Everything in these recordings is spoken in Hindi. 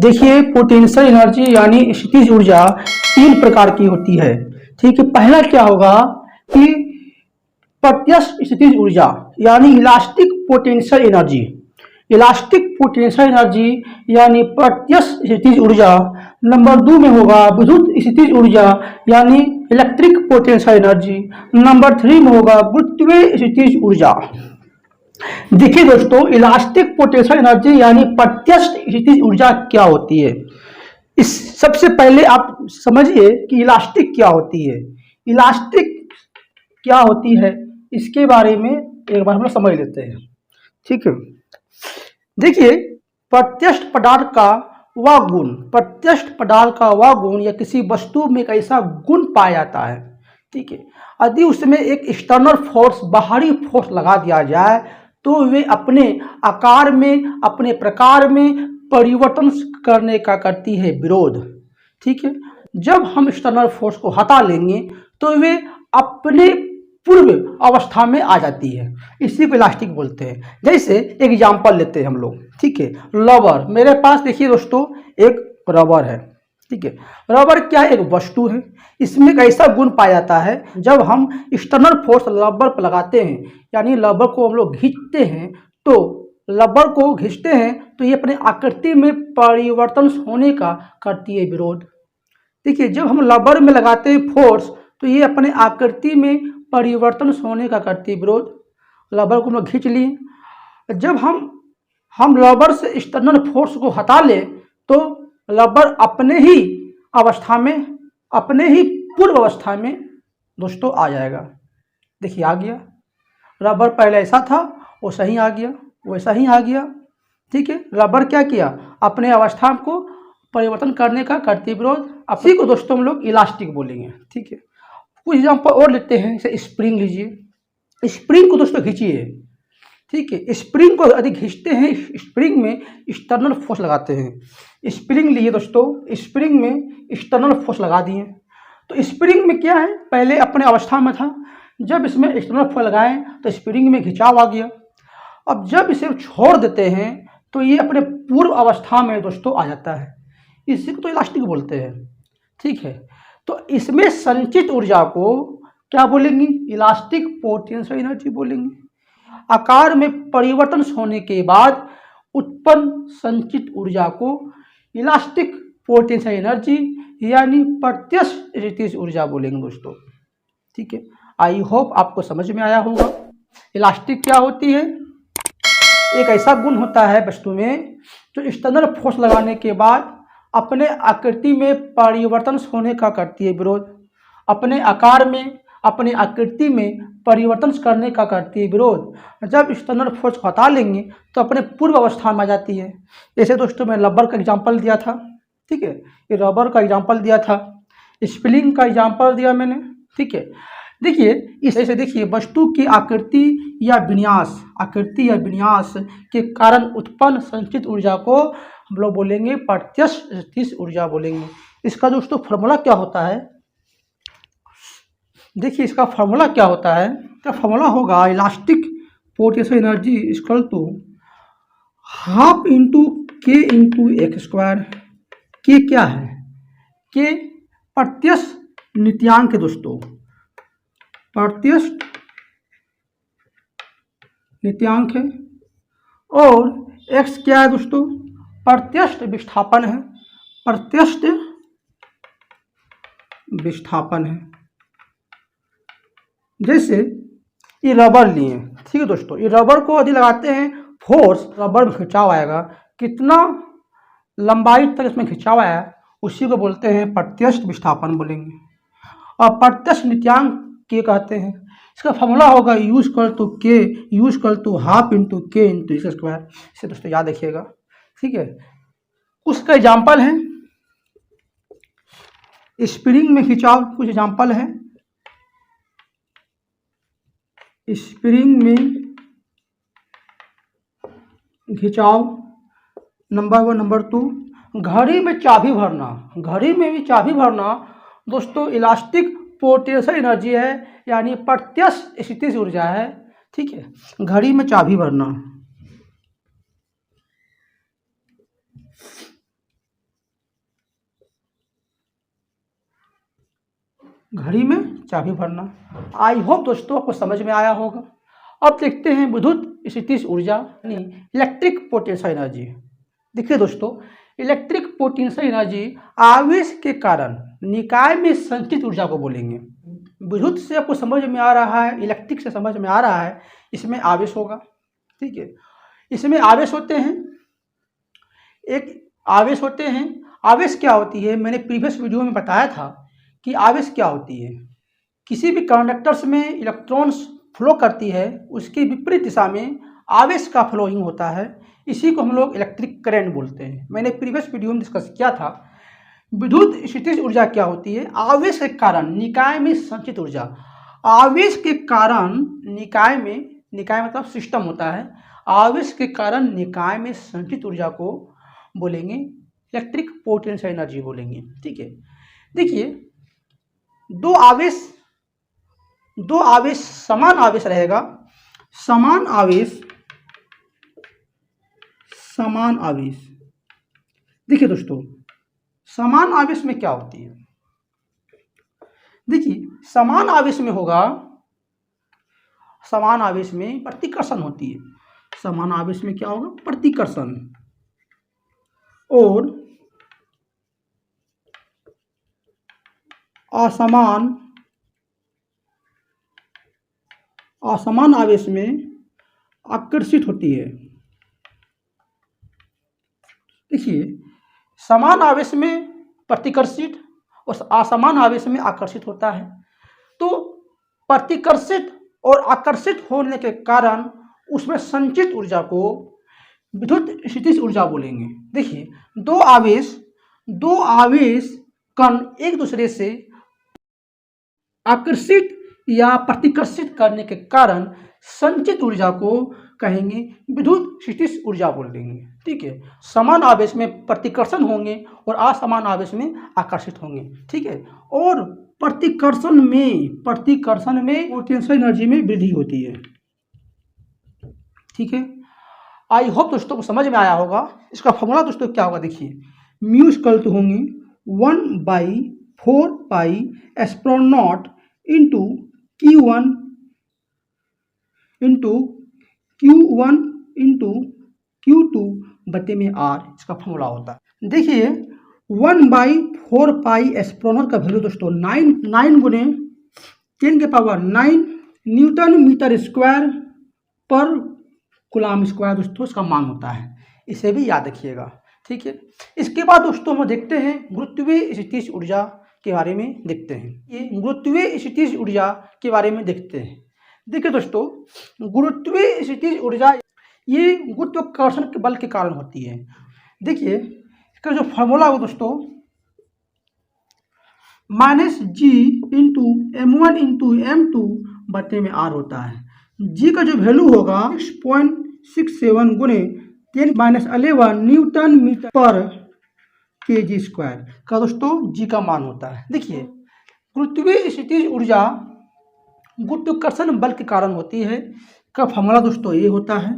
देखिए, पोटेंशियल एनर्जी यानी स्थितिज ऊर्जा तीन प्रकार की होती है। ठीक है, पहला क्या होगा कि प्रत्यक्ष स्थितिज ऊर्जा यानी elastic potential energy. Elastic potential energy यानी प्रत्यक्ष स्थितिज ऊर्जा। नंबर 2 में होगा विद्युत स्थितिज ऊर्जा यानी इलेक्ट्रिक पोटेंशियल एनर्जी। नंबर 3 में होगा गुरुत्वीय स्थितिज ऊर्जा। देखिए दोस्तों, इलास्टिक पोटेंशियल एनर्जी यानी प्रत्यक्ष स्थितिज ऊर्जा क्या होती है। इस सबसे पहले आप समझिए कि इलास्टिक क्या होती है। इलास्टिक क्या होती है इसके बारे में एक बार हम लोग समझ लेते हैं। ठीक है, देखिए, प्रत्यक्ष पदार्थ का वह गुण, प्रत्यक्ष पदार्थ का वह गुण या किसी वस्तु में एक ऐसा गुण पाया जाता है। ठीक है, यदि उसमें एक एक्सटर्नल फोर्स, बाहरी फोर्स लगा दिया जाए तो वे अपने आकार में, अपने प्रकार में परिवर्तन करने का करती है विरोध। ठीक है, जब हम एक्सटर्नल फोर्स को हटा लेंगे तो वे अपने पूर्व अवस्था में आ जाती है। इसी को इलास्टिक बोलते हैं। जैसे एग्जाम्पल लेते हैं हम लोग। ठीक है, रबर, मेरे पास देखिए दोस्तों एक रबर है। ठीक है, रबर क्या एक वस्तु है। इसमें एक ऐसा गुण पाया जाता है, जब हम एक्सटर्नल फोर्स रबर पर लगाते हैं यानी रबर को हम लोग खींचते हैं, तो रबर को खींचते हैं तो ये अपने आकृति में परिवर्तन होने का करती है विरोध। देखिए, जब हम रबर में लगाते हैं फोर्स तो ये अपने आकृति में परिवर्तन होने का करती है विरोध। रबर को हम लोग खींच लिए, जब हम रबर से एक्सटर्नल फोर्स को हटा लें तो रबर अपने ही अवस्था में, अपने ही पूर्व अवस्था में दोस्तों आ जाएगा। देखिए आ गया, रबर पहले ऐसा था वैसा ही आ गया, वैसा ही आ गया। ठीक है, रबर क्या किया, अपने अवस्था को परिवर्तन करने का करती विरोध। इसी को दोस्तों हम लोग इलास्टिक बोलेंगे। ठीक है, कुछ एग्जाम्पल और लेते हैं। जैसे स्प्रिंग लीजिए, स्प्रिंग को दोस्तों खींचिए। ठीक है, स्प्रिंग को यदि खींचते हैं, स्प्रिंग में एक्सटर्नल फोर्स लगाते हैं। स्प्रिंग लिए दोस्तों, स्प्रिंग में एक्सटर्नल फोर्स लगा दिए तो स्प्रिंग में क्या है, पहले अपने अवस्था में था, जब इसमें एक्सटर्नल फोर्स लगाएं तो स्प्रिंग में खिंचाव आ गया। अब जब इसे छोड़ देते हैं तो ये अपने पूर्व अवस्था में दोस्तों आ जाता है। इसी को तो इलास्टिक बोलते हैं। ठीक है, तो इसमें संचित ऊर्जा को क्या बोलेंगे, इलास्टिक पोटेंशियल एनर्जी बोलेंगे। आकार में परिवर्तन होने के बाद उत्पन्न संचित ऊर्जा को इलास्टिक पोटेंशियल एनर्जी यानी प्रत्यक्ष स्थितिज ऊर्जा बोलेंगे दोस्तों। ठीक है, आई होप आपको समझ में आया होगा। इलास्टिक क्या होती है, एक ऐसा गुण होता है वस्तु में जो एक्सटर्नल फोर्स लगाने के बाद अपने आकृति में परिवर्तन होने का करती है विरोध। अपने आकार में, अपने आकृति में परिवर्तन करने का करती है विरोध। जब एक्सटर्नल फोर्स को हटा लेंगे तो अपने पूर्व अवस्था में आ जाती है। जैसे दोस्तों मैं रबर का एग्जांपल दिया था। ठीक है, ये रबर का एग्जांपल दिया था, स्प्रिंग का एग्जांपल दिया मैंने। ठीक है, देखिए इस ऐसे देखिए, वस्तु की आकृति या विन्यास, आकृति या विन्यास के कारण उत्पन्न संचित ऊर्जा को हम लोग बोलेंगे प्रत्यक्ष स्थितिज ऊर्जा बोलेंगे। इसका दोस्तों फॉर्मूला क्या होता है, देखिए इसका फॉर्मूला क्या होता है। इसका फॉर्मूला होगा elastic potential energy equal to half into K into X square. K क्या है, के प्रत्यक्ष नित्यांक है दोस्तों, प्रत्यक्ष नित्यांक है। और एक्स क्या है दोस्तों, प्रत्यक्ष विस्थापन है, प्रत्यक्ष विस्थापन है। जैसे ये रबर लिए, ठीक है दोस्तों, ये रबर को यदि लगाते हैं फोर्स, रबर में खिंचाव आएगा, कितना लंबाई तक इसमें खिंचाव आया उसी को बोलते हैं प्रत्यक्ष विस्थापन बोलेंगे। और प्रत्यक्ष नित्यांक के कहते हैं। इसका फॉर्मूला होगा यूज कर टू के, यूज कर to half into K into X square. इसे दोस्तों याद रखिएगा। ठीक है, उसका एग्जाम्पल है स्प्रिंग में खिंचाव, कुछ एग्जाम्पल है। स्प्रिंग में खिंचाव नंबर 1। नंबर 2, घड़ी में चाबी भरना, घड़ी में भी चाबी भरना दोस्तों इलास्टिक पोटेंशियल एनर्जी है यानी प्रत्यक्ष स्थितिज ऊर्जा है। ठीक है, घड़ी में चाबी भरना। घड़ी में चाबी भरना। आई होप दोस्तों आपको समझ में आया होगा। अब देखते हैं विद्युत स्थितिज ऊर्जा यानी इलेक्ट्रिक पोटेंशियल एनर्जी। देखिए दोस्तों, इलेक्ट्रिक पोटेंशियल एनर्जी आवेश के कारण निकाय में संचित ऊर्जा को बोलेंगे। विद्युत से आपको समझ में आ रहा है, इलेक्ट्रिक से समझ में आ रहा है, इसमें आवेश होगा। ठीक है, इसमें आवेश होते हैं, एक आवेश होते हैं। आवेश क्या होती है, मैंने प्रीवियस वीडियो में बताया था कि आवेश क्या होती है। किसी भी कंडक्टर्स में इलेक्ट्रॉन्स फ्लो करती है, उसके विपरीत दिशा में आवेश का फ्लोइंग होता है, इसी को हम लोग इलेक्ट्रिक करंट बोलते हैं। मैंने प्रीवियस वीडियो में डिस्कस किया था। विद्युत स्थितिज ऊर्जा क्या होती है, आवेश के कारण निकाय में संचित ऊर्जा। आवेश के कारण निकाय में, निकाय मतलब सिस्टम होता है, आवेश के कारण निकाय में संचित ऊर्जा को बोलेंगे इलेक्ट्रिक पोटेंशियल एनर्जी बोलेंगे। ठीक है, देखिए दो आवेश समान आवेश रहेगा, समान आवेश। देखिए दोस्तों, समान आवेश में क्या होती है, देखिए समान आवेश में होगा, समान आवेश में प्रतिकर्षण होती है। समान आवेश में क्या होगा, प्रतिकर्षण। और असमान आवेश में आकर्षित होती है। देखिए, समान आवेश में प्रतिकर्षित और असमान आवेश में आकर्षित होता है। तो प्रतिकर्षित और आकर्षित होने के कारण उसमें संचित ऊर्जा को विद्युत स्थितिज ऊर्जा बोलेंगे। देखिए, दो आवेश कण एक दूसरे से आकर्षित या प्रतिकर्षित करने के कारण संचित ऊर्जा को कहेंगे विद्युत स्थितिज ऊर्जा बोल देंगे। ठीक है, समान आवेश में प्रतिकर्षण होंगे और असमान आवेश में आकर्षित होंगे। ठीक है, और प्रतिकर्षण में पोटेंशियल एनर्जी में वृद्धि होती है। ठीक है, आई होप दोस्तों को समझ में आया होगा। इसका फॉर्मूला दोस्तों क्या होगा, देखिए म्यू इक्वल टू होंगे 1/4 pi epsilon not into Q1 into Q2 बटे में R, इसका फॉर्मूला होता है। देखिए 1/4 पाई एप्सिलॉन नॉट का वैल्यू दोस्तों 9 गुने 10 के पावर 9 न्यूटन मीटर स्क्वायर पर कूलम स्क्वायर दोस्तों इसका मान होता है। इसे भी याद रखिएगा। ठीक है, इसके बाद दोस्तों हम देखते हैं गुरुत्वीय स्थितिज ऊर्जा के बारे में देखते हैं। ये गुरुत्वीय स्थितिज ऊर्जा के बारे में देखते हैं। देखिए दोस्तों, गुरुत्वीय स्थितिज ऊर्जा ये गुरुत्वाकर्षण के बल के कारण होती है। देखिए इसका जो फॉर्मूला हो दोस्तों -G into M1 into M2 बटे में R होता है। G का जो वैल्यू होगा 6.67 गुने 10⁻11 न्यूटन मीटर पर kg स्क्वायर का दोस्तों G का मान होता है। देखिए गुरुत्वीय स्थितिज ऊर्जा गुरुत्वाकर्षण बल के कारण होती है। का फॉर्मूला दोस्तों ये होता है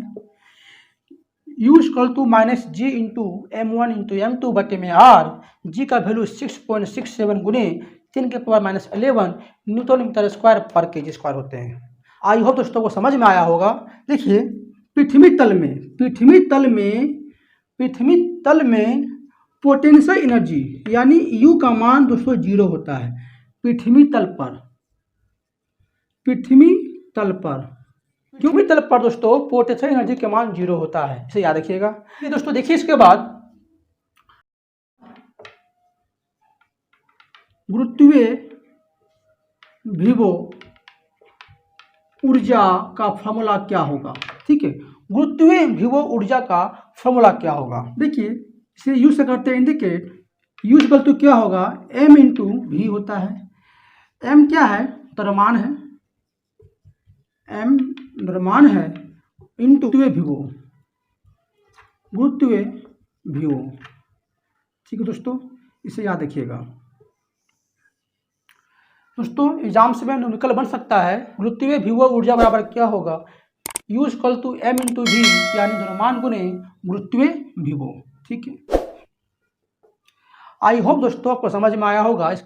U = -G into M1 into M2 बटे में R। G का वैल्यू 6.67 गुने 10 के पावर -11 न्यूटन मीटर स्क्वायर पर kg स्क्वायर होते हैं। आई होप दोस्तों को समझ में आया होगा। देखिए पृथ्वी तल में पोटेंशियल एनर्जी यानी U का मान दोस्तों 0 होता है। पृथ्वी तल पर दोस्तों पोटेंशियल एनर्जी के मान 0 होता है, इसे याद रखिएगा। ये दोस्तों देखिए इसके बाद गुरुत्वीय विभव ऊर्जा का फॉर्मूला क्या होगा। ठीक है, गुरुत्वीय विभव ऊर्जा का फॉर्मूला क्या होगा। देखिए इसे U से करते हैं इंडिकेट। U = क्या होगा, M इंटू V होता है। M क्या है, द्रव्यमान है, M द्रव्यमान है इंटू गुरुत्वीय विभव। ठीक है दोस्तों, इसे याद रखिएगा। दोस्तों एग्जाम्स में न्यूमेरिकल बन सकता है। गुरुत्वीय विभव ऊर्जा बराबर क्या होगा, U = M इंटू V यानी द्रव्यमान गुने गुरुत्वीय विभव। ठीक है, आई होप दोस्तों आपको समझ में आया होगा।